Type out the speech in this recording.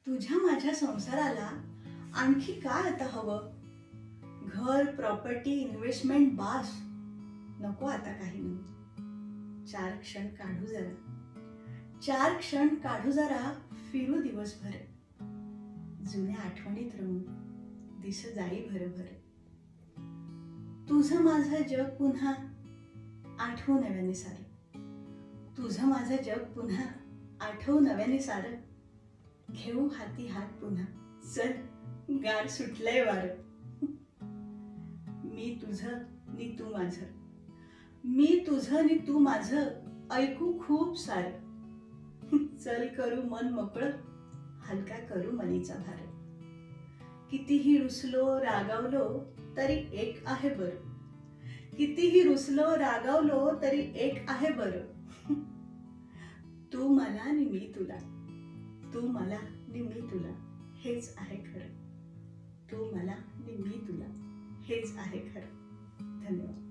तुझ्या माझ्या संसाराला आणखी काय आता हवं? घर, प्रॉपर्टी, इन्व्हेस्टमेंट बास. नको आता काही नाही. 4 क्षण काढू जरा. 4 क्षण काढू जरा, फिरू दिवसभर. जुन्या आठवणीत राहून दिस जाई भरभर. तुझं माझं जग पुन्हा आठवू नव्याने सारं. तुझं माझं जग पुन्हा आठवू नव्याने सारं. घेऊ हाती हात पुन्हा, चल गार सुटलंय वारं. मी तुझं नि तू माझं, मी तुझं नि तू माझं, ऐकू खूप सारं. चल करू मन मोकळं, हलका करू मनीचा भार. कितीही रुसलो रागावलो तरी एक आहे बरं. कितीही रुसलो रागावलो तरी एक आहे बरं. तू मला नि मी तुला, तू मला नि मी तुला, हेच आहे खरं. तू मला नि मी तुला, हेच आहे खरं. धन्यवाद.